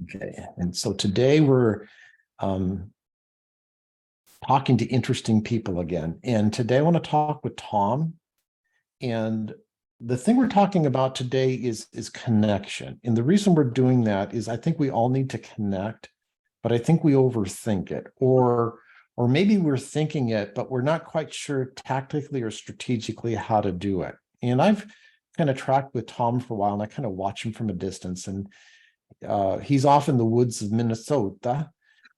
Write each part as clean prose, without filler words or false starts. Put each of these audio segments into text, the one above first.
Okay, and so today we're um, talking to interesting people again. And today I want to talk with Tom. And the thing we're talking about today is connection. And the reason we're doing that is I think we all need to connect, but I think we overthink it, or maybe we're thinking it, but we're not quite sure tactically or strategically how to do it. And I've kind of tracked with Tom for a while, and I kind of watch him from a distance. And he's off in the woods of Minnesota,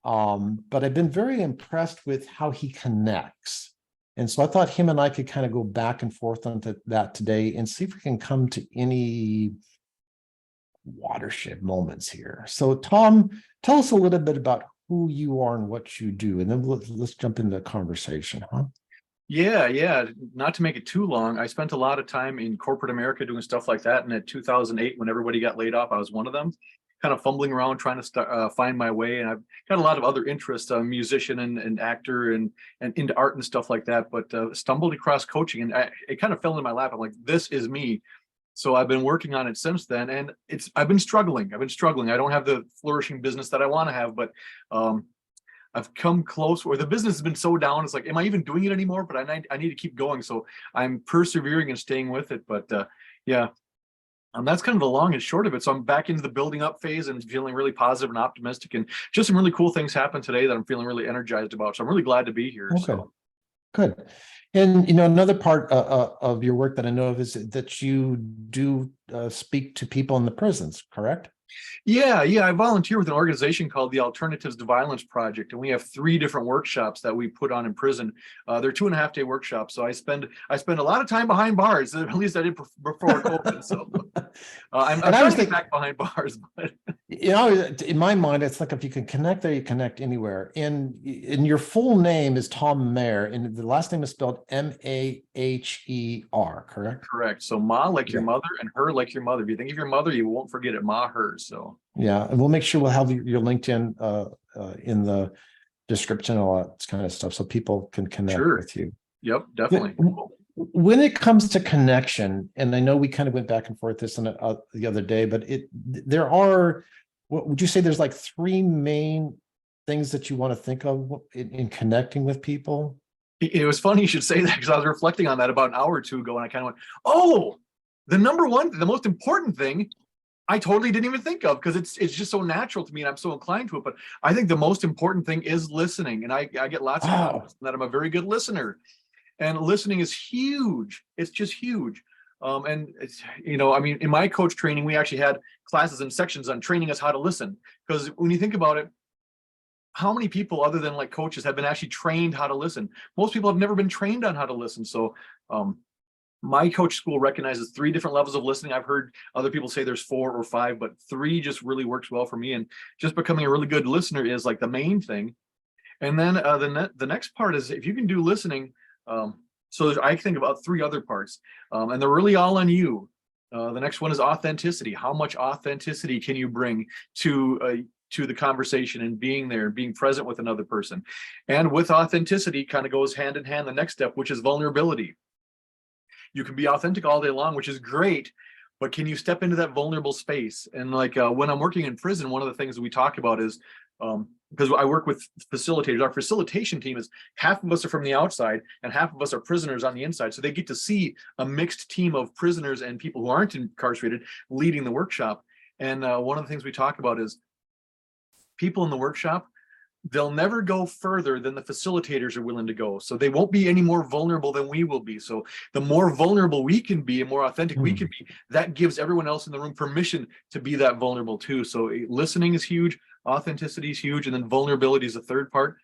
but I've been very impressed with how he connects. And so I thought him and I could kind of go back and forth on that today and see if we can come to any watershed moments here. So Tom, tell us a little bit about who you are and what you do, and then let's jump into the conversation, huh? Yeah. Not to make it too long, I spent a lot of time in corporate America doing stuff like that. And in 2008, when everybody got laid off, I was one of them, kind of fumbling around trying to find my way. And I've got a lot of other interests, musician and actor and into art and stuff like that. But stumbled across coaching, and it kind of fell into my lap. I'm like, this is me. So I've been working on it since then, and I've been struggling. I don't have the flourishing business that I want to have, but I've come close where the business has been so down. It's like, am I even doing it anymore? But I need to keep going. So I'm persevering and staying with it. But yeah, that's kind of the long and short of it. So I'm back into the building up phase and feeling really positive and optimistic. And just some really cool things happened today that I'm feeling really energized about. So I'm really glad to be here. Okay, So good. And another part of your work that I know of is that you do speak to people in the prisons, correct? Yeah. I volunteer with an organization called the Alternatives to Violence Project, and we have 3 different workshops that we put on in prison. They're 2.5-day workshops, so I spend a lot of time behind bars. At least I did before COVID. So I'm And I trying was to get thinking, back behind bars, but in my mind, it's like if you can connect there, you connect anywhere. And your full name is Tom Maher, and the last name is spelled Maher, correct? correct. So Ma like your Yeah. mother, and her like your mother. If you think of your mother, you won't forget it. Ma her. So Yeah, and we'll make sure we'll have your LinkedIn in the description and all that kind of stuff, so people can connect sure. with you. Yep, definitely. When it comes to connection, and I know we kind of went back and forth this the other day, but there are, what would you say, there's like 3 main things that you want to think of in connecting with people? It was funny you should say that, because I was reflecting on that about an hour or two ago, and I kind of went, oh, the most important thing I totally didn't even think of, because it's just so natural to me and I'm so inclined to it. But I think the most important thing is listening. And I get lots of Oh, comments that I'm a very good listener. And listening is huge. It's just huge. And it's, I mean, in my coach training, we actually had classes and sections on training us how to listen. Because when you think about it, how many people other than like coaches have been actually trained how to listen? Most people have never been trained on how to listen. So my coach school recognizes 3 different levels of listening. I've heard other people say there's 4 or 5, but 3 just really works well for me. And just becoming a really good listener is like the main thing. And then the next part is, if you can do listening. So I think about 3 other parts, and they're really all on you. The next one is authenticity. How much authenticity can you bring to the conversation, and being there, being present with another person? And with authenticity kind of goes hand in hand the next step, which is vulnerability. You can be authentic all day long, which is great, but can you step into that vulnerable space? And like when I'm working in prison, one of the things that we talk about is, because I work with facilitators, our facilitation team is half of us are from the outside and half of us are prisoners on the inside. So they get to see a mixed team of prisoners and people who aren't incarcerated leading the workshop. And one of the things we talk about is, people in the workshop, they'll never go further than the facilitators are willing to go. So they won't be any more vulnerable than we will be. So the more vulnerable we can be and more authentic we can be, that gives everyone else in the room permission to be that vulnerable too. So listening is huge, authenticity is huge, and then vulnerability is the third part.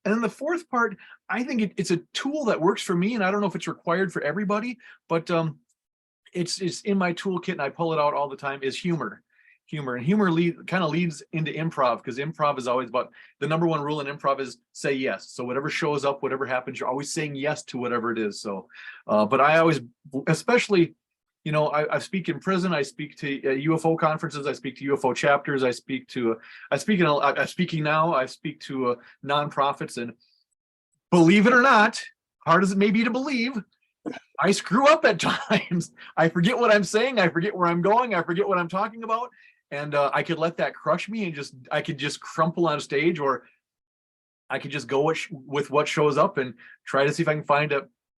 And then the fourth part, I think it's a tool that works for me, and I don't know if it's required for everybody, but it's in my toolkit and I pull it out all the time, is humor. And humor kind of leads into improv, because improv is always about, the number one rule in improv is say yes. So whatever shows up, whatever happens, you're always saying yes to whatever it is. So but I always, especially, I speak in prison, I speak to UFO conferences, I speak to UFO chapters, I'm speaking now, I speak to nonprofits, and believe it or not, hard as it may be to believe, I screw up at times. I forget what I'm saying, I forget where I'm going, I forget what I'm talking about. And I could let that crush me, and I could just crumple on stage, or I could just go with what shows up and try to see if I can find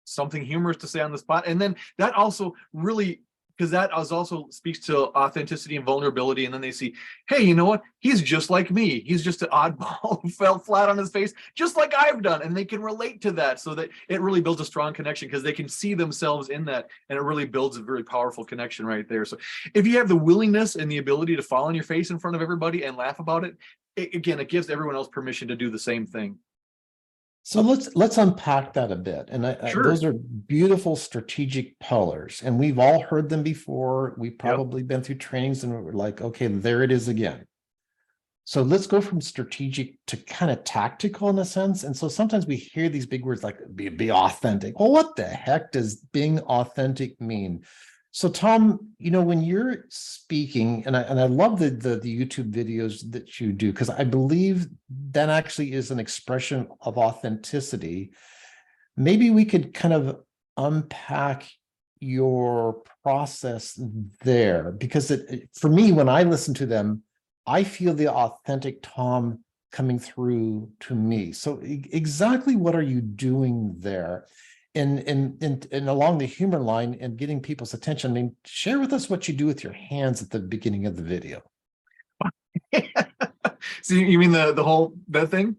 something humorous to say on the spot. And then that also really, because that also speaks to authenticity and vulnerability. And then they see, hey, you know what? He's just like me. He's just an oddball who fell flat on his face, just like I've done. And they can relate to that, so that it really builds a strong connection, because they can see themselves in that. And it really builds a very powerful connection right there. So if you have the willingness and the ability to fall on your face in front of everybody and laugh about it, again, it gives everyone else permission to do the same thing. So let's unpack that a bit. And Sure. those are beautiful strategic pillars, and we've all heard them before. We've probably been through trainings, and we're like, okay, there it is again. So let's go from strategic to kind of tactical in a sense. And so sometimes we hear these big words like be authentic. Well, what the heck does being authentic mean? So Tom, when you're speaking, and I love the YouTube videos that you do, because I believe that actually is an expression of authenticity. Maybe we could kind of unpack your process there, because for me, when I listen to them, I feel the authentic Tom coming through to me. So exactly what are you doing there? And along the humor line and getting people's attention, I mean, share with us what you do with your hands at the beginning of the video. So you mean that thing?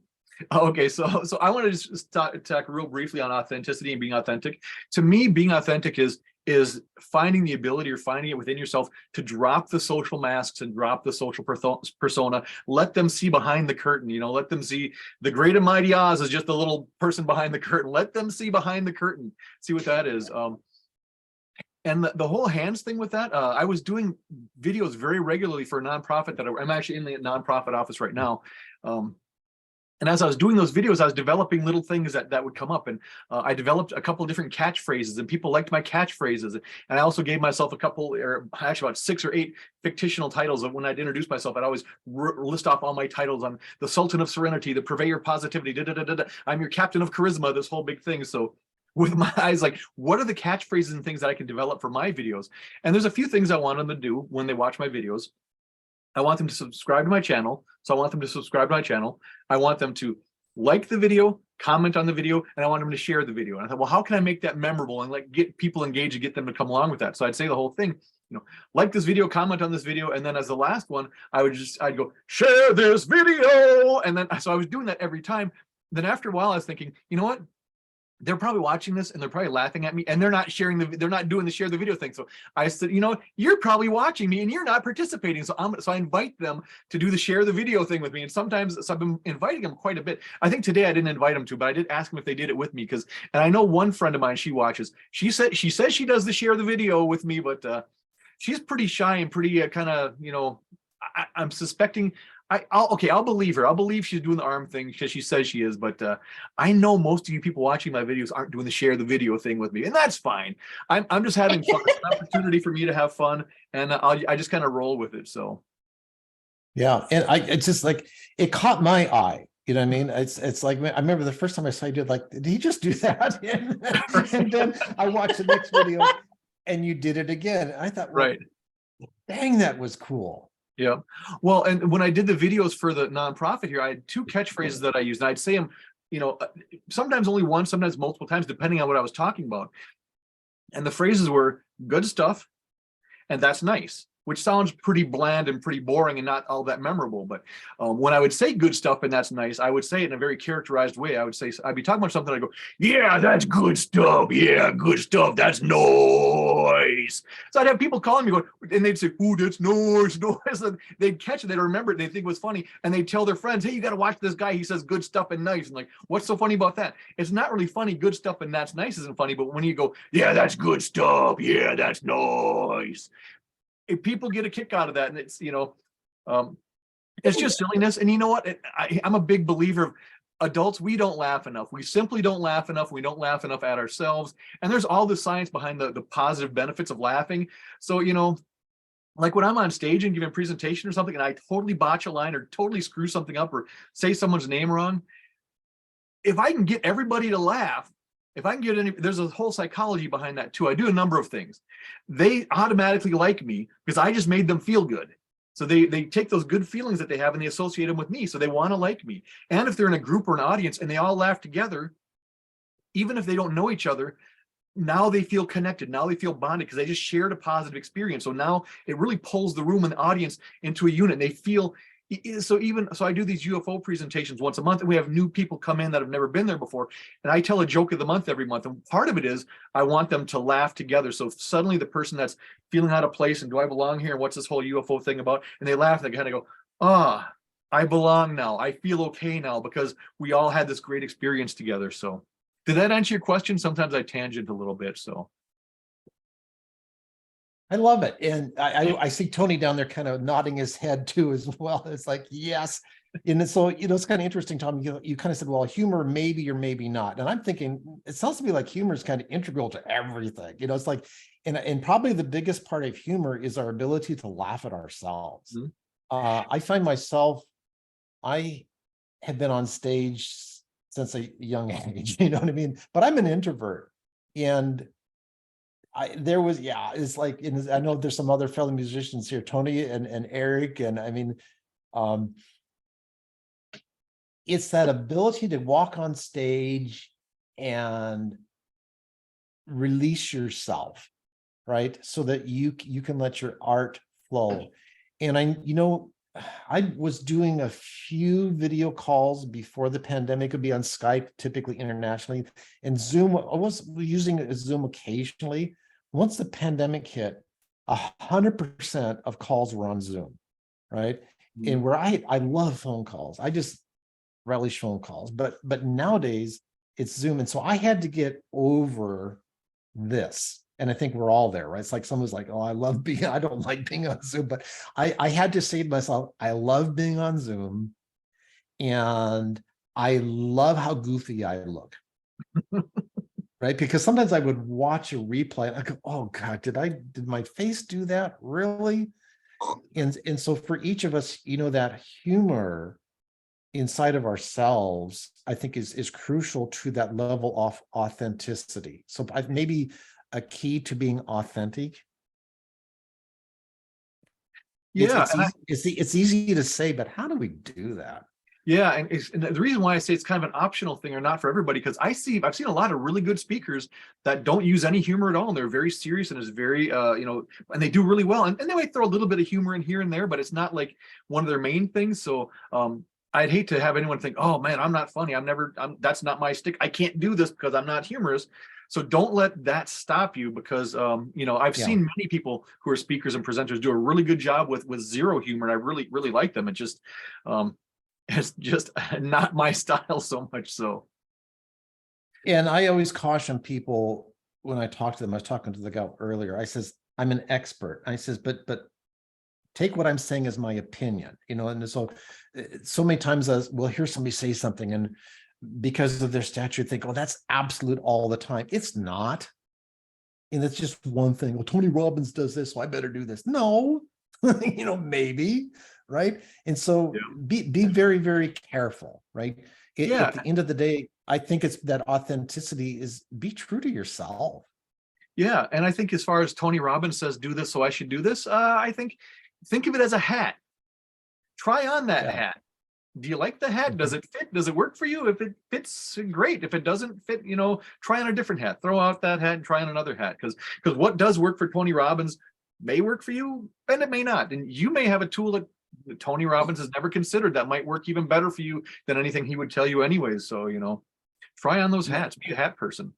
Okay, so I want to just talk real briefly on authenticity and being authentic. To me, being authentic is finding the ability, or finding it within yourself, to drop the social masks and drop the social persona. Let them see behind the curtain. Let them see the great and mighty Oz is just a little person behind the curtain. Let them see behind the curtain, see what that is. And the whole hands thing with that, I was doing videos very regularly for a nonprofit that I'm actually in the nonprofit office right now. And as I was doing those videos, I was developing little things that would come up. And I developed a couple of different catchphrases, and people liked my catchphrases. And I also gave myself a couple, or actually about 6 or 8 fictional titles. Of when I'd introduce myself, I'd always list off all my titles. I'm the Sultan of Serenity, the Purveyor of Positivity, I'm your Captain of Charisma, this whole big thing. So with my eyes, like, what are the catchphrases and things that I can develop for my videos? And there's a few things I want them to do when they watch my videos. I want them to subscribe to my channel. So I want them to subscribe to my channel. I want them to like the video, comment on the video, and I want them to share the video. And I thought, well, how can I make that memorable and get people engaged and get them to come along with that? So I'd say the whole thing, like this video, comment on this video. And then as the last one, I'd go, share this video. And then, so I was doing that every time. Then after a while, I was thinking, you know what? They're probably watching this and they're probably laughing at me, and they're not they're not doing the share the video thing. So I said, you're probably watching me and you're not participating. So I invite them to do the share the video thing with me. And sometimes, so I've been inviting them quite a bit. I think today I didn't invite them to, but I did ask them if they did it with me, and I know one friend of mine, she watches. She says she does the share the video with me, but she's pretty shy and pretty kind of, I'm suspecting. I'll believe her. I'll believe she's doing the arm thing because she says she is. But I know most of you people watching my videos aren't doing the share the video thing with me, and that's fine. I'm just having fun. It's an opportunity for me to have fun, and I just kind of roll with it. So, yeah, and it's just like it caught my eye. You know what I mean? It's like, I remember the first time I saw you did he just do that? And then I watched the next video, and you did it again. I thought, well, right, dang, that was cool. Yeah. Well, and when I did the videos for the nonprofit here, I had 2 catchphrases that I used. And I'd say them, sometimes only once, sometimes multiple times, depending on what I was talking about. And the phrases were good stuff, and that's nice, which sounds pretty bland and pretty boring and not all that memorable. But when I would say good stuff and that's nice, I would say it in a very characterized way. I'd be talking about something, I go, yeah, that's good stuff. Yeah, good stuff. That's nice. So I'd have people calling me going, and they'd say, ooh, that's nice. And they'd catch it. They'd remember it. They'd think it was funny. And they'd tell their friends, hey, you got to watch this guy. He says good stuff and nice. And like, what's so funny about that? It's not really funny. Good stuff and that's nice isn't funny. But when you go, yeah, that's good stuff. Yeah, that's nice. If people get a kick out of that, and it's it's just silliness. And you know what? I'm a big believer of adults. We don't laugh enough. We simply don't laugh enough. We don't laugh enough at ourselves. And there's all the science behind the positive benefits of laughing. So like when I'm on stage and giving a presentation or something, and I totally botch a line or totally screw something up or say someone's name wrong, if I can get everybody to laugh, if I can get there's a whole psychology behind that too. I do a number of things. They automatically like me because I just made them feel good. So they take those good feelings that they have and they associate them with me. So they want to like me. And if they're in a group or an audience and they all laugh together, even if they don't know each other, now they feel connected. Now they feel bonded because they just shared a positive experience. So now it really pulls the room and the audience into a unit. They feel so. Even so, I do these UFO presentations once a month, and we have new people come in that have never been there before. And I tell a joke of the month every month. And part of it is I want them to laugh together. So suddenly the person that's feeling out of place and do I belong here? What's this whole UFO thing about? And they laugh. And they kind of go, ah, I belong now. I feel okay now because we all had this great experience together. So. Did that answer your question? Sometimes I tangent a little bit, so. I love it. And I see Tony down there kind of nodding his head too as well. It's like, yes. And so, it's kind of interesting, Tom, you kind of said, well, humor, maybe or maybe not. And I'm thinking, it sounds to me like humor is kind of integral to everything. It's like, and probably the biggest part of humor is our ability to laugh at ourselves. I find myself, I have been on stage since a young age, you know what I mean? But I'm an introvert. And it's like, I know there's some other fellow musicians here, Tony and Eric. And I mean, it's that ability to walk on stage and release yourself, right? So that you can let your art flow. And I was doing a few video calls before the pandemic. It would be on Skype, typically internationally, and Zoom. I was using Zoom occasionally. Once the pandemic hit, 100% of calls were on Zoom, right? And where I love phone calls. I just relish phone calls, but nowadays it's Zoom. And so I had to get over this. And I think we're all there, right? It's like someone's like, oh, I don't like being on Zoom, but I had to say to myself, I love being on Zoom and I love how goofy I look, right? Because sometimes I would watch a replay and I go, oh God, did my face do that? Really? And so for each of us, that humor inside of ourselves, I think is crucial to that level of authenticity. So maybe a key to being authentic. Yeah, it's easy to say, but how do we do that? yeah, and the reason why I say it's kind of an optional thing or not for everybody, because I've seen a lot of really good speakers that don't use any humor at all, and they're very serious and it's very and they do really well, and they might throw a little bit of humor in here and there, but it's not like one of their main things. So I'd hate to have anyone think, oh man, I'm not funny. That's not my stick. I can't do this because I'm not humorous. So don't let that stop you, because I've seen many people who are speakers and presenters do a really good job with zero humor, and I really, really like them. It's just not my style so much so. And I always caution people when I talk to them. I was talking to the guy earlier. I says, I'm an expert. I says, but take what I'm saying as my opinion, and so many times we'll hear somebody say something and because of their stature think, oh, that's absolute all the time. It's not. And it's just one thing. Well, Tony Robbins does this, so I better do this. No, maybe, right? And so be very, very careful, right? At the end of the day, I think it's that authenticity is be true to yourself. Yeah, and I think as far as Tony Robbins says, do this, so I should do this. I think of it as a hat. Try on that hat. Do you like the hat? Does it fit? Does it work for you? If it fits, great. If it doesn't fit, try on a different hat. Throw out that hat and try on another hat. Because what does work for Tony Robbins may work for you, and it may not. And you may have a tool that Tony Robbins has never considered that might work even better for you than anything he would tell you anyways. So, try on those hats. Be a hat person.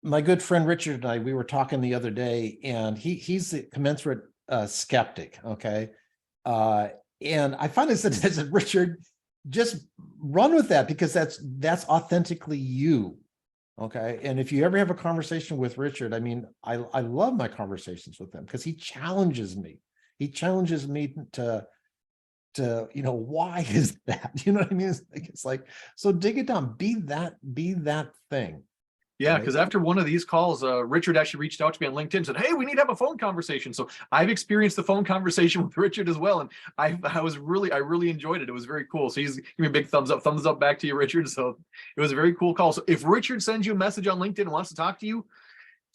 My good friend Richard and I, we were talking the other day, and he's a commensurate skeptic. Okay. And I finally said, Richard, just run with that, because that's authentically you. Okay. And if you ever have a conversation with Richard, I mean, I love my conversations with him because he challenges me. He challenges me to why is that? You know what I mean? It's like, so dig it down, be that thing. Yeah, because after one of these calls, Richard actually reached out to me on LinkedIn and said, hey, we need to have a phone conversation. So I've experienced the phone conversation with Richard as well. And I really enjoyed it. It was very cool. So he's giving me a big thumbs up back to you, Richard. So it was a very cool call. So if Richard sends you a message on LinkedIn and wants to talk to you,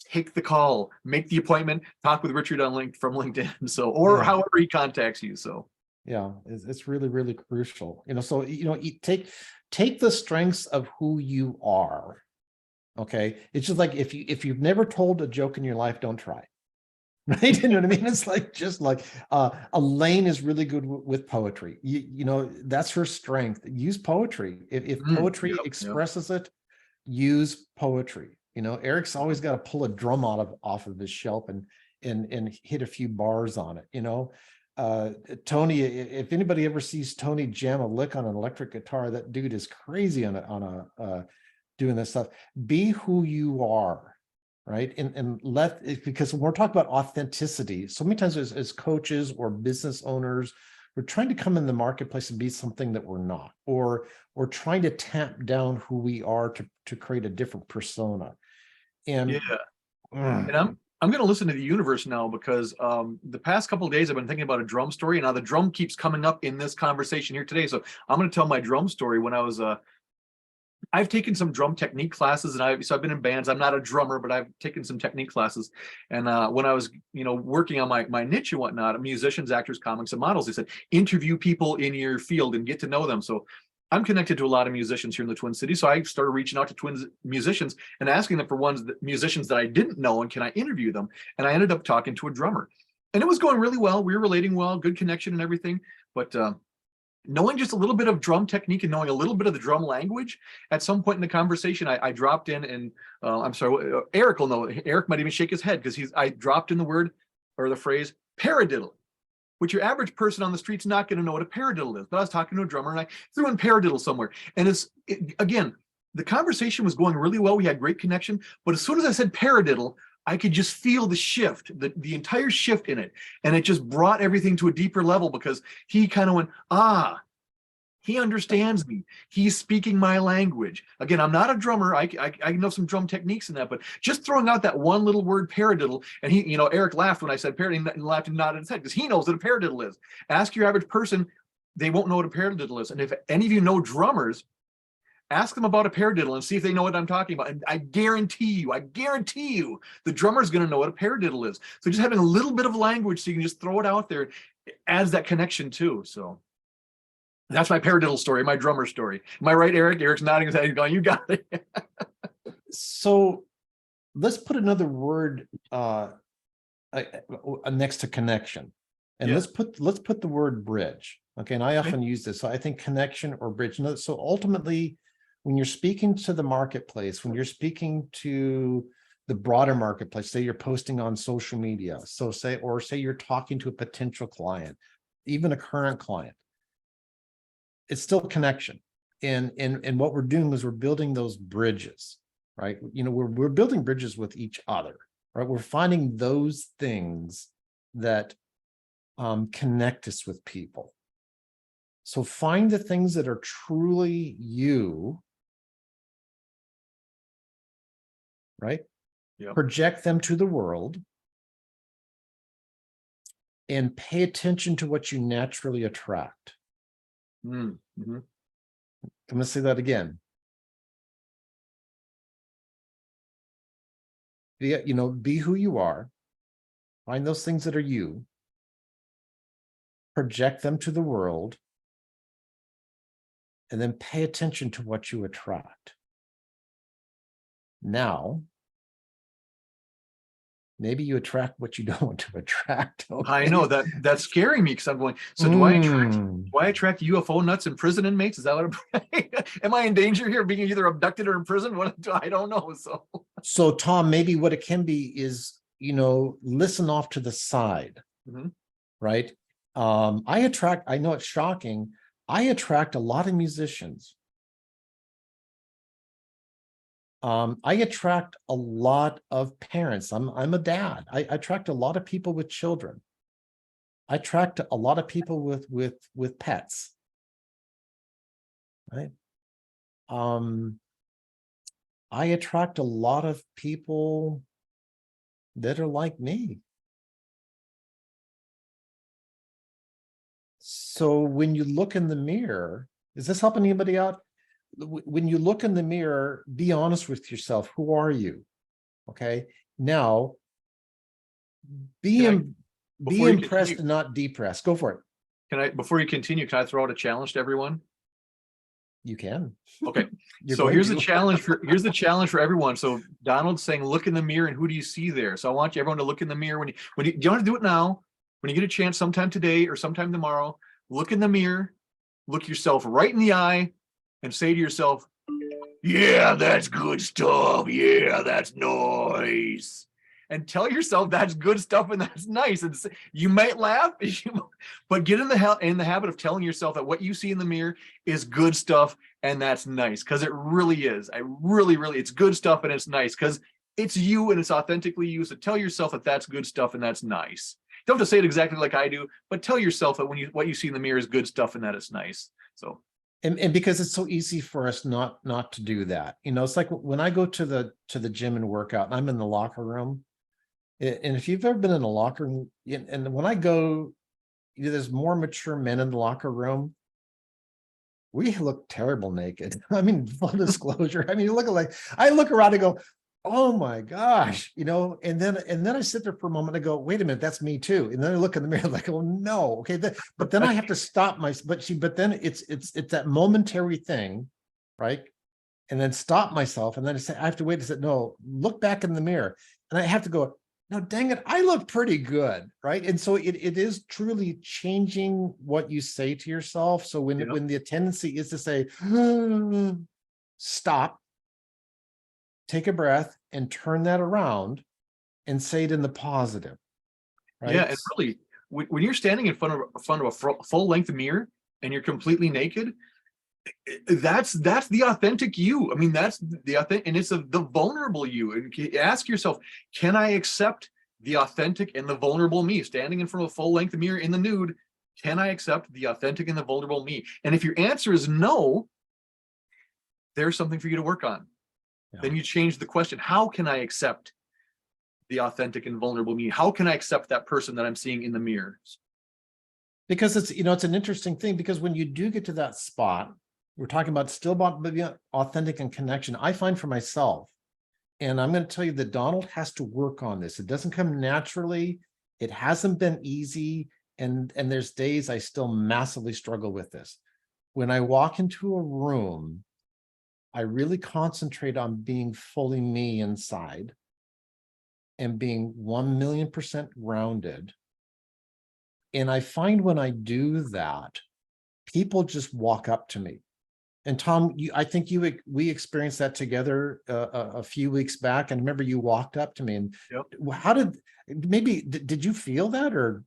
take the call, make the appointment, talk with Richard from LinkedIn. So, or however he contacts you. So. Yeah, it's really, really crucial. So, you take the strengths of who you are. Okay. It's just like if you've never told a joke in your life, don't try. Right. You know what I mean? It's like, just like Elaine is really good with poetry. That's her strength. Use poetry. If poetry Yep, yep. expresses it, use poetry. Eric's always got to pull a drum off of his shelf and hit a few bars on it. Tony, if anybody ever sees Tony jam a lick on an electric guitar, that dude is crazy on a doing this stuff. Be who you are, right? And because when we're talking about authenticity, so many times as coaches or business owners, we're trying to come in the marketplace and be something that we're not, or trying to tamp down who we are to create a different persona. And Yeah. And I'm going to listen to the universe now, because the past couple of days I've been thinking about a drum story, and now the drum keeps coming up in this conversation here today. So I'm going to tell my drum story. When I was I've taken some drum technique classes, and I've been in bands. I'm not a drummer, but I've taken some technique classes. And when I was, working on my niche and whatnot, musicians, actors, comics, and models, they said, interview people in your field and get to know them. So I'm connected to a lot of musicians here in the Twin Cities. So I started reaching out to Twin musicians and asking them for musicians that I didn't know, and can I interview them? And I ended up talking to a drummer, and it was going really well. We were relating well, good connection and everything. But knowing just a little bit of drum technique and knowing a little bit of the drum language, at some point in the conversation, I dropped in, and I'm sorry, Eric will know. Eric might even shake his head, because I dropped in the word, or the phrase, paradiddle, which your average person on the street's not going to know what a paradiddle is. But I was talking to a drummer, and I threw in paradiddle somewhere. And again, the conversation was going really well. We had great connection. But as soon as I said paradiddle, I could just feel the shift, the entire shift in it. And it just brought everything to a deeper level, because he kind of went, he understands me. He's speaking my language. Again, I'm not a drummer. I know some drum techniques in that, but just throwing out that one little word, paradiddle, and Eric laughed when I said paradiddle, and laughed and nodded his head, because he knows what a paradiddle is. Ask your average person, they won't know what a paradiddle is. And if any of you know drummers, ask them about a paradiddle and see if they know what I'm talking about. And I guarantee you, the drummer's going to know what a paradiddle is. So just having a little bit of language, so you can just throw it out there, adds that connection too. So that's my paradiddle story, my drummer story. Am I right, Eric? Eric's nodding his head. He's going, you got it. So let's put another word next to connection. And let's put the word bridge. Okay. And I often use this. So I think connection or bridge. So ultimately, when you're speaking to the marketplace, when you're speaking to the broader marketplace, say you're posting on social media. So say you're talking to a potential client, even a current client, it's still connection. And what we're doing is we're building those bridges, right? We're building bridges with each other, right? We're finding those things that connect us with people. So find the things that are truly you, right? Yep. Project them to the world, and pay attention to what you naturally attract. Mm-hmm. I'm going to say that again. Be who you are. Find those things that are you. Project them to the world. And then pay attention to what you attract. Now, maybe you attract what you don't want to attract. Okay? I know that's scaring me, because I'm going, so do I attract UFO nuts and prison inmates? Is that what am I in danger here of being either abducted or in prison? I don't know. So Tom, maybe what it can be is, listen off to the side, right? I know it's shocking. I attract a lot of musicians. I attract a lot of parents. I'm a dad. I attract a lot of people with children. I attract a lot of people with pets. Right? I attract a lot of people that are like me. So when you look in the mirror, is this helping anybody out? When you look in the mirror, be honest with yourself. Who are you? Okay. Now, be impressed and not depressed. Go for it. before you continue, can I throw out a challenge to everyone? You can. Okay. You're So going here's to. the challenge for everyone. So Donald's saying, look in the mirror and who do you see there? So I want everyone to look in the mirror you don't have to do it now. When you get a chance sometime today or sometime tomorrow, look in the mirror, look yourself right in the eye and say to yourself, yeah, that's good stuff. Yeah, that's nice. And tell yourself that's good stuff and that's nice. And you might laugh, but get in the habit of telling yourself that what you see in the mirror is good stuff and that's nice, because it really is. It's good stuff and it's nice because it's you and it's authentically you. So tell yourself that that's good stuff and that's nice. You don't have to say it exactly like I do, but tell yourself that what you see in the mirror is good stuff and that it's nice. So. And because it's so easy for us not to do that. It's like when I go to the gym and work out and I'm in the locker room. And if you've ever been in a locker room, and when I go, there's more mature men in the locker room. We look terrible naked. I mean, full disclosure. I mean, I look around and go, oh my gosh, and then I sit there for a moment and go, wait a minute, that's me too. And then I look in the mirror like, oh no, okay. But then I have to stop but then it's that momentary thing, right? And then stop myself. And then I have to wait to say, no, look back in the mirror. And I have to go, no, dang it, I look pretty good, right? And so it is truly changing what you say to yourself. So when the tendency is to say, stop, take a breath and turn that around and say it in the positive, right? Yeah, and really, when you're standing in front of a full length mirror and you're completely naked, that's the authentic you. I mean, that's the authentic, and it's the vulnerable you. And ask yourself, can I accept the authentic and the vulnerable me standing in front of a full length mirror in the nude? Can I accept the authentic and the vulnerable me? And if your answer is no, there's something for you to work on. Yeah. Then you change the question. How can I accept the authentic and vulnerable me? How can I accept that person that I'm seeing in the mirror? Because it's an interesting thing, because when you do get to that spot, we're talking about still about being authentic and connection. I find for myself, and I'm going to tell you that Donald has to work on this. It doesn't come naturally. It hasn't been easy. And there's days I still massively struggle with this. When I walk into a room, I really concentrate on being fully me inside and being 1,000,000% grounded. And I find when I do that, people just walk up to me. And Tom, I think we experienced that together a few weeks back. And remember, you walked up to me. And how did you feel that, or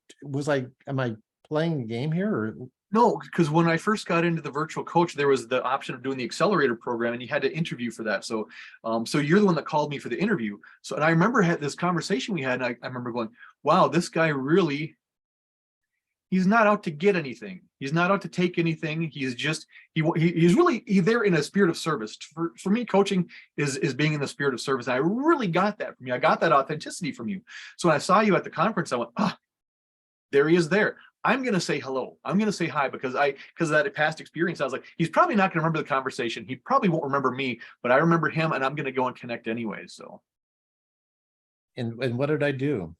am I playing a game here? Or no, because when I first got into the virtual coach, there was the option of doing the accelerator program, and you had to interview for that. So, so you're the one that called me for the interview. So, and I remember this conversation we had, and I remember going, "Wow, this guy really." He's not out to get anything. He's not out to take anything. He's just he's really there in a spirit of service. For me, coaching is being in the spirit of service. And I really got that from you. I got that authenticity from you. So when I saw you at the conference, I went, there he is there. I'm going to say hello. I'm going to say hi because of that past experience. I was like, he's probably not going to remember the conversation. He probably won't remember me, but I remember him, and I'm going to go and connect anyway. So. And what did I do?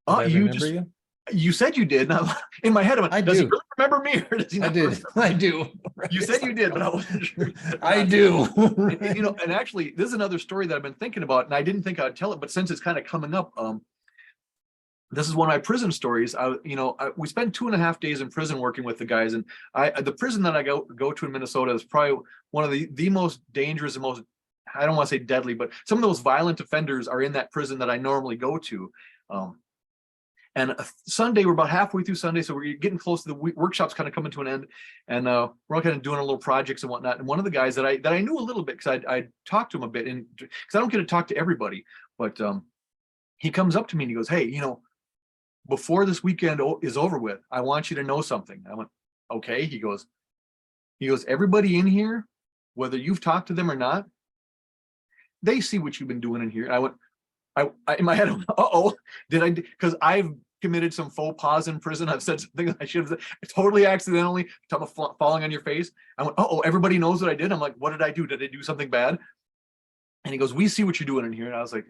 Did I remember you? You said you did. And in my head, I went, does he really remember me, or does he not? I do. You said you did, but I wasn't sure. I do. And actually, this is another story that I've been thinking about, and I didn't think I'd tell it, but since it's kind of coming up, this is one of my prison stories. We spent 2.5 days in prison working with the guys, and the prison that I go to in Minnesota is probably one of the most dangerous and most, I don't want to say deadly, but some of those violent offenders are in that prison that I normally go to. And Sunday, we're about halfway through Sunday, so we're getting close to the workshop's kind of coming to an end, and we're all kind of doing our little projects and whatnot. And one of the guys that I knew a little bit, because I talked to him a bit, and because I don't get to talk to everybody, but he comes up to me and he goes, "Hey, before this weekend is over with, I want you to know something." I went, "Okay." He goes, "Everybody in here, whether you've talked to them or not, they see what you've been doing in here." And I went, I in my head, did I? Because I've committed some faux pas in prison. I've said something I should have said totally accidentally, falling on your face. I went, everybody knows what I did. I'm like, what did I do? Did I do something bad? And he goes, "We see what you're doing in here." And I was like,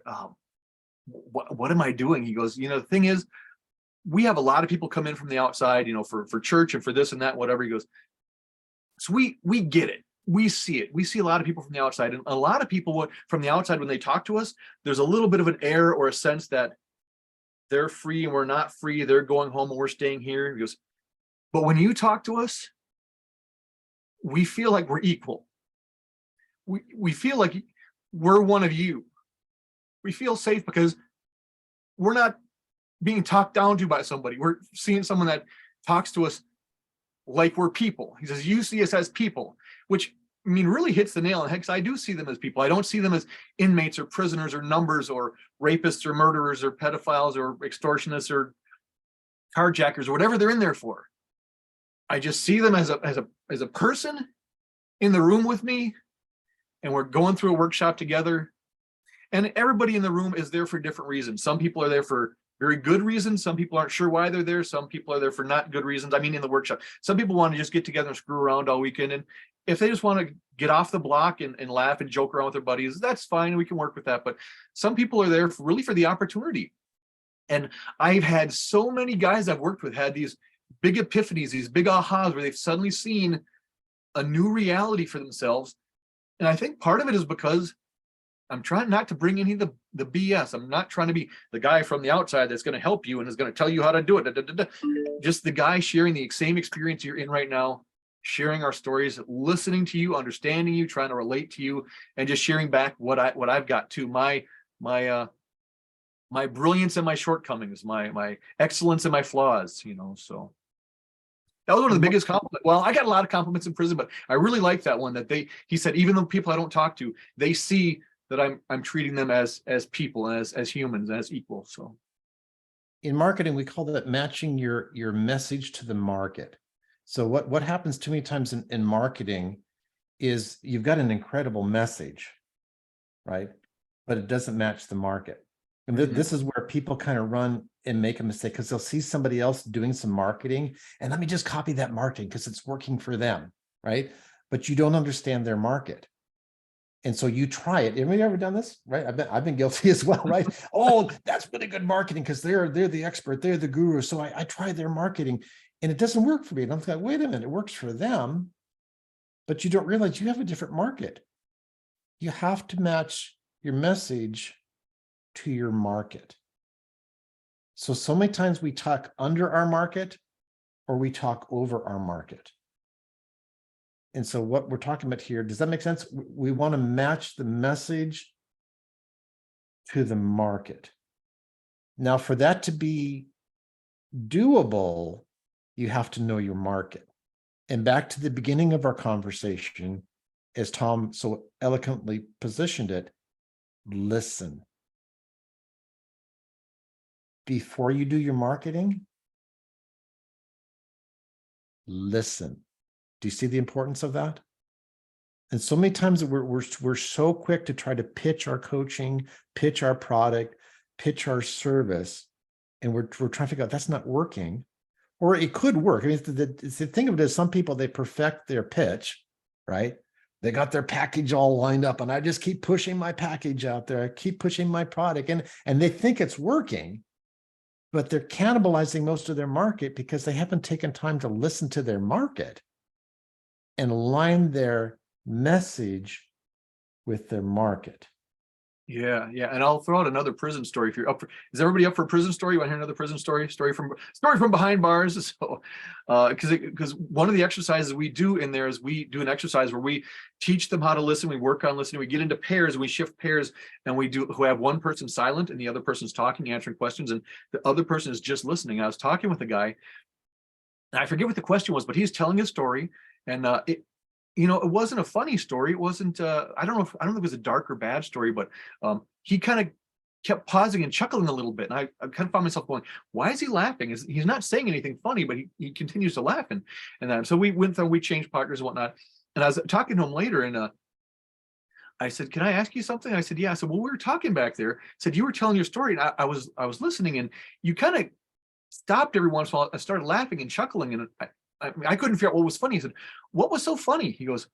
what am I doing? He goes, "The thing is, we have a lot of people come in from the outside, for church and for this and that, whatever. He goes, so we get it. We see it. We see a lot of people from the outside, and a lot of people from the outside, when they talk to us, there's a little bit of an air or a sense that they're free and we're not free. They're going home and we're staying here. He goes, but when you talk to us, we feel like we're equal. We feel like we're one of you. We feel safe because we're not being talked down to by somebody. We're seeing someone that talks to us like we're people. He says, you see us as people, which really hits the nail on the head, because I do see them as people. I don't see them as inmates or prisoners or numbers or rapists or murderers or pedophiles or extortionists or carjackers or whatever they're in there for. I just see them as a person in the room with me, and we're going through a workshop together. And everybody in the room is there for different reasons. Some people are there for very good reasons. Some people aren't sure why they're there. Some people are there for not good reasons. In the workshop, some people want to just get together and screw around all weekend. And if they just want to get off the block and laugh and joke around with their buddies, that's fine. We can work with that. But some people are there really for the opportunity. And I've had so many guys I've worked with had these big epiphanies, these big ahas, where they've suddenly seen a new reality for themselves. And I think part of it is because I'm trying not to bring any of the BS. I'm not trying to be the guy from the outside that's going to help you and is going to tell you how to do it. Just the guy sharing the same experience you're in right now, sharing our stories, listening to you, understanding you, trying to relate to you, and just sharing back what I've got too. My brilliance and my shortcomings, my excellence and my flaws, so. That was one of the biggest compliments. Well, I got a lot of compliments in prison, but I really like that one, that he said, even though people I don't talk to, they see that I'm treating them as people, as humans, as equal. So in marketing, we call that matching your message to the market. So what happens too many times in marketing is you've got an incredible message, right? But it doesn't match the market. And this is where people kind of run and make a mistake, because they'll see somebody else doing some marketing and let me just copy that marketing because it's working for them, right? But you don't understand their market. And so you try it. Have you ever done this? Right? I've been guilty as well, right? Oh, that's really good marketing because they're the expert, they're the guru. So I try their marketing and it doesn't work for me. And I'm like, wait a minute, it works for them, but you don't realize you have a different market. You have to match your message to your market. So many times we talk under our market or we talk over our market. And so what we're talking about here, does that make sense? We want to match the message to the market. Now, for that to be doable, you have to know your market. And back to the beginning of our conversation, as Tom so eloquently positioned it, listen. Before you do your marketing, listen. Do you see the importance of that? And so many times we're so quick to try to pitch our coaching, pitch our product, pitch our service, and we're trying to figure out that's not working, or it could work. The thing of it is, some people, they perfect their pitch, right? They got their package all lined up, and I just keep pushing my package out there. I keep pushing my product, and they think it's working, but they're cannibalizing most of their market because they haven't taken time to listen to their market and align their message with their market. Yeah. And I'll throw out another prison story if you're up for. Is everybody up for a prison story? You want to hear another prison story? Story from behind bars. So, because one of the exercises we do in there is we do an exercise where we teach them how to listen. We work on listening. We get into pairs. We shift pairs, and we have one person silent and the other person's talking, answering questions, and the other person is just listening. I was talking with a guy, and I forget what the question was, but he's telling his story, and it wasn't a funny story. It wasn't, I don't think it was a dark or bad story, but he kind of kept pausing and chuckling a little bit. And I kind of found myself going, why is he laughing? He's not saying anything funny, but he continues to laugh. And so we went through, we changed partners and whatnot. And I was talking to him later, and I said, can I ask you something? I said, yeah. I said, well, we were talking back there. I said, you were telling your story, and I was listening, and you kind of stopped every once in a while. I started laughing and chuckling, and I couldn't figure out what was funny. He said, what was so funny? He goes,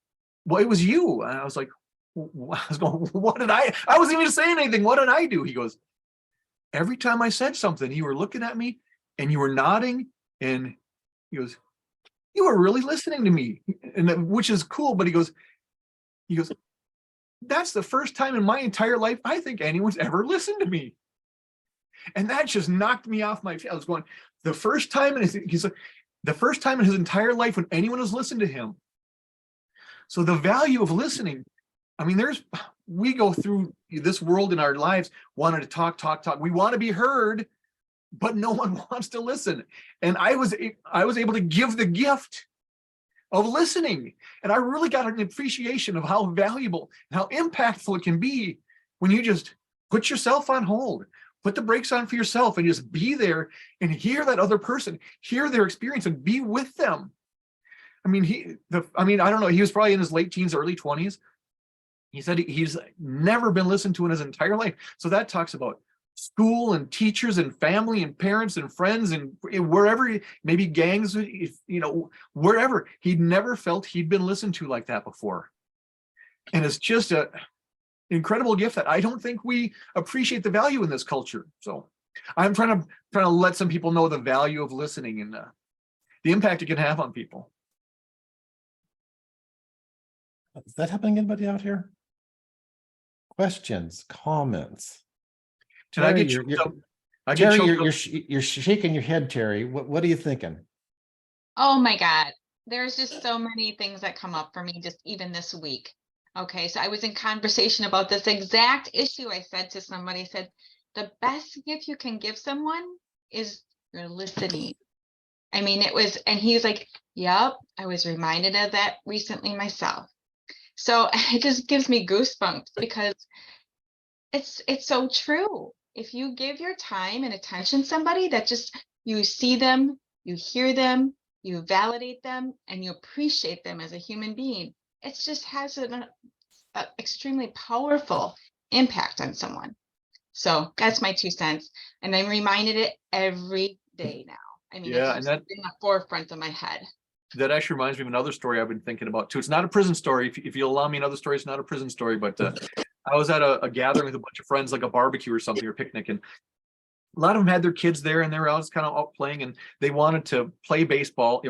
well, it was you. And I was like, what did I wasn't even saying anything. What did I do? He goes, every time I said something, you were looking at me and you were nodding, and he goes, you were really listening to me, and which is cool. But he goes, that's the first time in my entire life I think anyone's ever listened to me. And that just knocked me off my feet. I was going, the first time in his entire life when anyone has listened to him. So the value of listening, I mean, we go through this world in our lives wanting to talk. We want to be heard, but no one wants to listen. And I was able to give the gift of listening. And I really got an appreciation of how valuable and how impactful it can be when you just put yourself on hold, put the brakes on for yourself, and just be there and hear that other person, hear their experience, and be with them. I mean, I don't know, he was probably in his late teens, early 20s. He said he's never been listened to in his entire life. So that talks about school and teachers and family and parents and friends and wherever, maybe gangs, wherever. He'd never felt he'd been listened to like that before. And it's just an incredible gift that I don't think we appreciate the value in this culture. So I'm trying to let some people know the value of listening and the impact it can have on people. Is that happening to anybody out here? Questions, comments? Did I get choked up? You're shaking your head, Terry. What are you thinking? Oh my God. There's just so many things that come up for me just even this week. Okay, so I was in conversation about this exact issue. I said to somebody, I said, the best gift you can give someone is your listening. I mean, and he was like, yep, I was reminded of that recently myself. So it just gives me goosebumps because it's so true. If you give your time and attention to somebody, that just, you see them, you hear them, you validate them, and you appreciate them as a human being, it just has an extremely powerful impact on someone. So that's my 2 cents. And I'm reminded it every day now. I mean, yeah, it's in the forefront of my head. That actually reminds me of another story I've been thinking about too. It's not a prison story. If you'll allow me another story, it's not a prison story, but I was at a gathering with a bunch of friends, like a barbecue or something, or picnic, and a lot of them had their kids there, and they were out kind of out playing, and they wanted to play baseball,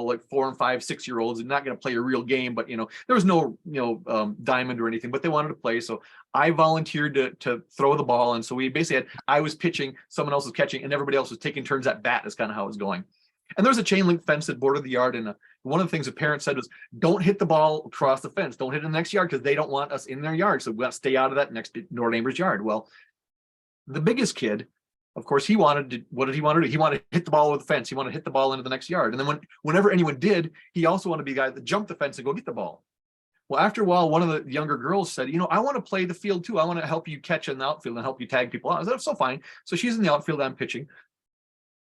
like 4 and 5, 6-year-olds, and not going to play a real game, but there was no diamond or anything, but they wanted to play. So I volunteered to throw the ball, and so we basically I was pitching, someone else was catching, and everybody else was taking turns at bat. Is kind of how it was going. And there's a chain link fence that bordered the yard, and one of the things the parents said was, don't hit the ball across the fence, don't hit it in the next yard, because they don't want us in their yard, so we got to stay out of that next door neighbor's yard. Well, the biggest kid, of course, what did he want to do? He wanted to hit the ball over the fence. He wanted to hit the ball into the next yard. And then whenever anyone did, he also wanted to be the guy that jumped the fence and go get the ball. Well, after a while, one of the younger girls said, I want to play the field too. I want to help you catch in the outfield and help you tag people out. I said, so fine. So she's in the outfield, I'm pitching.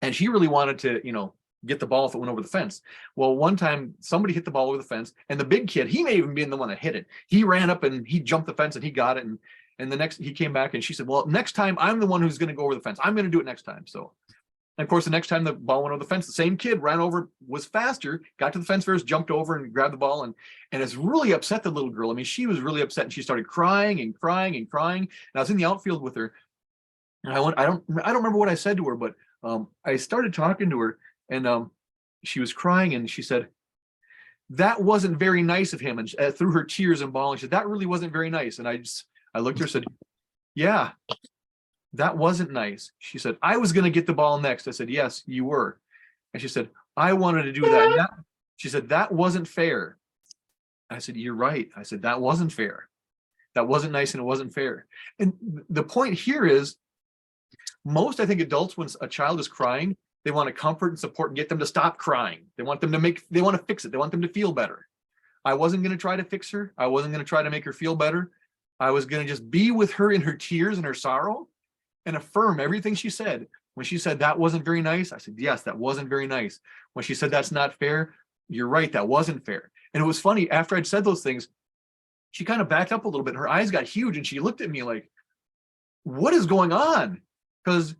And she really wanted to, get the ball if it went over the fence. Well, one time somebody hit the ball over the fence, and the big kid, he may even been the one that hit it. He ran up and he jumped the fence and he got it. And the next, he came back and she said, well, next time I'm the one who's going to go over the fence. I'm going to do it next time. So, and of course, the next time the ball went over the fence, the same kid ran over, was faster, got to the fence first, jumped over and grabbed the ball. And it's really upset the little girl. I mean, she was really upset, and she started crying and crying and crying. And I was in the outfield with her, and I don't remember what I said to her, but I started talking to her, and she was crying, and she said, that wasn't very nice of him. And through her tears and bawling, she said, that really wasn't very nice. And I looked at her and said, yeah, that wasn't nice. She said, I was going to get the ball next. I said, yes, you were. And she said, I wanted to do that. She said, that wasn't fair. I said, you're right. I said, that wasn't fair. That wasn't nice, and it wasn't fair. And the point here is, I think adults, when a child is crying, they want to comfort and support and get them to stop crying. They want to fix it. They want them to feel better. I wasn't going to try to fix her. I wasn't going to try to make her feel better. I was going to just be with her in her tears and her sorrow and affirm everything she said. When she said that wasn't very nice, I said, yes, that wasn't very nice. When she said that's not fair, you're right, that wasn't fair. And it was funny, after I'd said those things, she kind of backed up a little bit. Her eyes got huge, and she looked at me like, what is going on? Because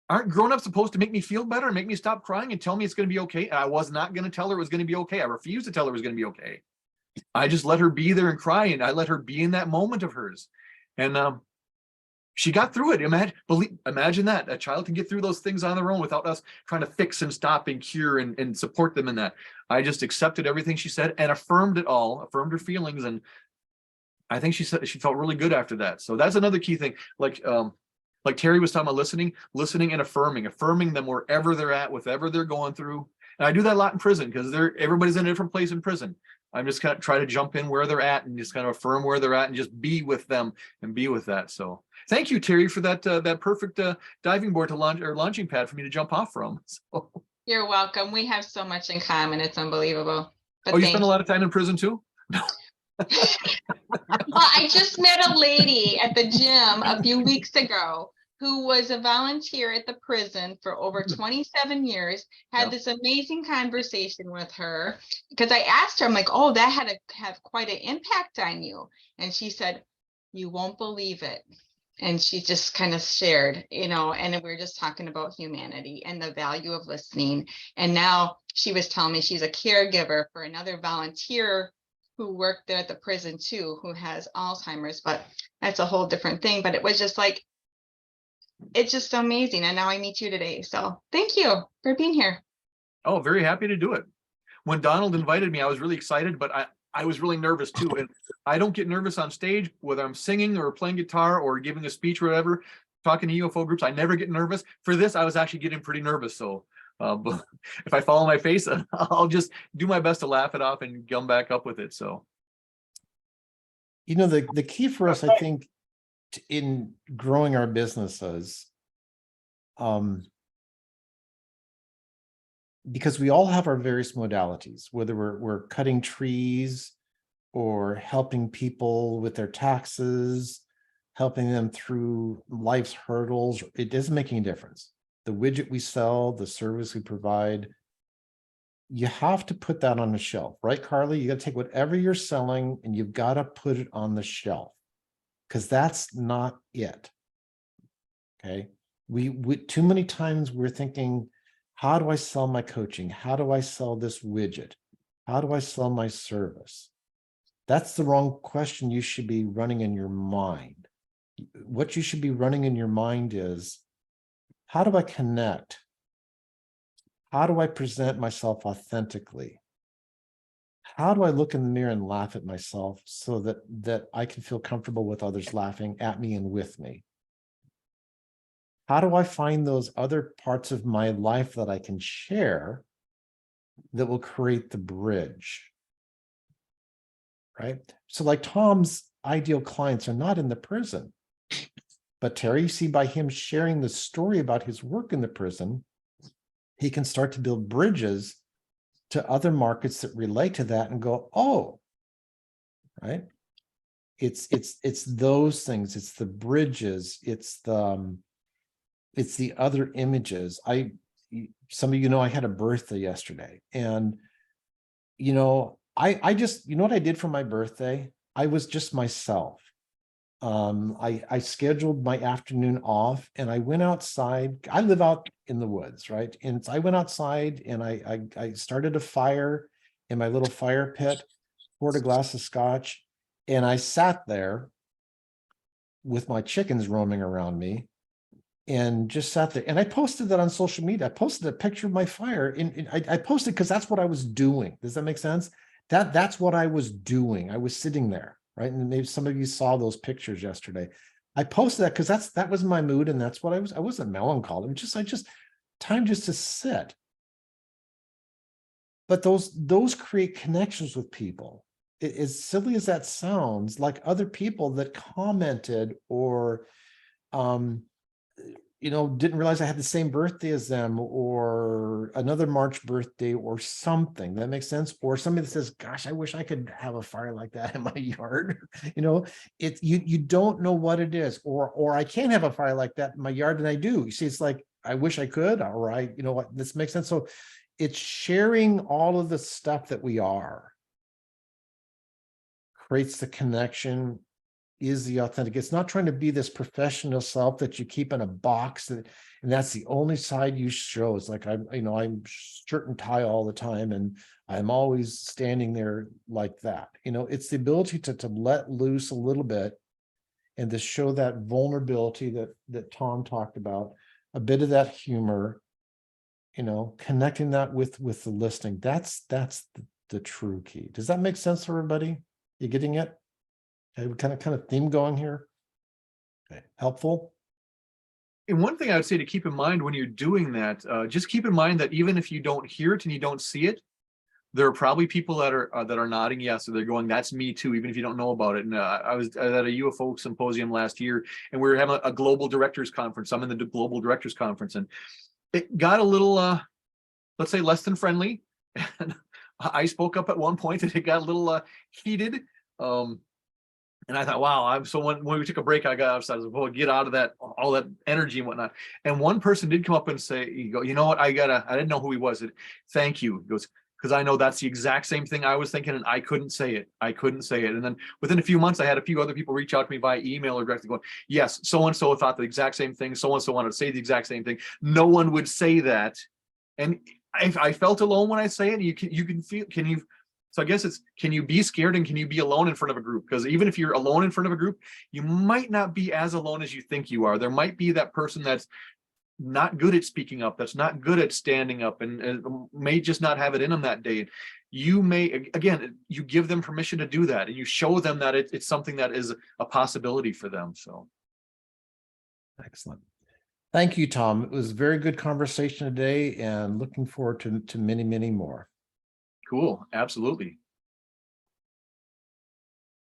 aren't grown-ups supposed to make me feel better and make me stop crying and tell me it's going to be okay? And I was not going to tell her it was going to be okay. I refused to tell her it was going to be okay. I just let her be there and cry, and I let her be in that moment of hers. And she got through it. Imagine that a child can get through those things on their own without us trying to fix and stop and cure and support them in that. I just accepted everything she said and affirmed it all, affirmed her feelings. And I think she said she felt really good after that. So that's another key thing. Like Terry was talking about listening and affirming them wherever they're at, whatever they're going through. And I do that a lot in prison because everybody's in a different place in prison. I'm just kind of try to jump in where they're at and just kind of affirm where they're at and just be with them and be with that. So thank you, Terry, for that perfect diving board to launch or launching pad for me to jump off from. So. You're welcome. We have so much in common. It's unbelievable. But you spend a lot of time in prison too? Well, I just met a lady at the gym a few weeks ago who was a volunteer at the prison for over 27 years, had this amazing conversation with her because I asked her, I'm like, oh, that had to have quite an impact on you. And she said, you won't believe it. And she just kind of shared, and we were just talking about humanity and the value of listening. And now she was telling me she's a caregiver for another volunteer who worked there at the prison too, who has Alzheimer's, but that's a whole different thing. But it was just like, it's just so amazing. And now I meet you today. So thank you for being here. Oh, very happy to do it. When Donald invited me, I was really excited, but I was really nervous too. And I don't get nervous on stage, whether I'm singing or playing guitar or giving a speech or whatever, talking to UFO groups, I never get nervous. For this, I was actually getting pretty nervous. So but if I fall on my face, I'll just do my best to laugh it off and come back up with it. So, the key for us, I think, in growing our businesses, because we all have our various modalities, whether we're cutting trees or helping people with their taxes, helping them through life's hurdles, it doesn't make any difference. The widget we sell, the service we provide, you have to put that on the shelf, right, Carly? You got to take whatever you're selling and you've got to put it on the shelf, because that's not it. Okay. We too many times we're thinking, how do I sell my coaching? How do I sell this widget? How do I sell my service? That's the wrong question you should be running in your mind. What you should be running in your mind is, how do I connect? How do I present myself authentically? How do I look in the mirror and laugh at myself so that I can feel comfortable with others laughing at me and with me? How do I find those other parts of my life that I can share that will create the bridge? Right? So like Tom's ideal clients are not in the prison. But Terry, you see, by him sharing the story about his work in the prison, he can start to build bridges to other markets that relate to that and go, oh, right? It's those things. It's the bridges. It's the other images. Some of you know I had a birthday yesterday, and I just, what I did for my birthday? I was just myself. I scheduled my afternoon off and I went outside. I live out in the woods, right? And I went outside and I started a fire in my little fire pit, poured a glass of scotch, and I sat there with my chickens roaming around me and just sat there. And I posted that on social media. I posted a picture of my fire and I posted because that's what I was doing. Does that make sense? That's what I was doing. I was sitting there. Right. And maybe some of you saw those pictures yesterday. I posted that because that was my mood. And that's what I was. I wasn't melancholy. It was time just to sit. But those create connections with people. As silly as that sounds, like other people that commented or didn't realize I had the same birthday as them or another March birthday or something. That makes sense. Or somebody that says, gosh, I wish I could have a fire like that in my yard. You don't know what it is, or I can't have a fire like that in my yard. And I do. You see, it's like, I wish I could, or this makes sense. So it's sharing all of the stuff that we are creates the connection, is the authentic. It's not trying to be this professional self that you keep in a box and that's the only side you show. It's like I'm shirt and tie all the time and I'm always standing there like that. It's the ability to let loose a little bit and to show that vulnerability that Tom talked about, a bit of that humor, connecting that with the listening. That's the true key. Does that make sense to everybody? You getting it? Okay, we kind of theme going here. Okay, helpful. And one thing I would say to keep in mind when you're doing that, just keep in mind that even if you don't hear it and you don't see it, there are probably people that are nodding yes, so they're going, "That's me too," even if you don't know about it. And I was at a UFO symposium last year, and we were having a global directors conference. I'm in the global directors conference, and it got a little, let's say, less than friendly. And I spoke up at one point, and it got a little heated. And I thought, wow, so when we took a break, I got outside. I was like, well, get out of that, all that energy and whatnot. And one person did come up and say, you know what, I didn't know who he was. Thank you. He goes, because I know that's the exact same thing I was thinking, and I couldn't say it. And then within a few months, I had a few other people reach out to me via email or directly going, yes, so-and-so thought the exact same thing. So-and-so wanted to say the exact same thing. No one would say that. And I felt alone when I say it. You can feel, so I guess it's, can you be scared and can you be alone in front of a group? Because even if you're alone in front of a group, you might not be as alone as you think you are. There might be that person that's not good at speaking up, that's not good at standing up, and may just not have it in them that day. You may, again, you give them permission to do that, and you show them that it's something that is a possibility for them. So excellent. Thank you, Tom. It was a very good conversation today, and looking forward to many, many more. cool. Absolutely.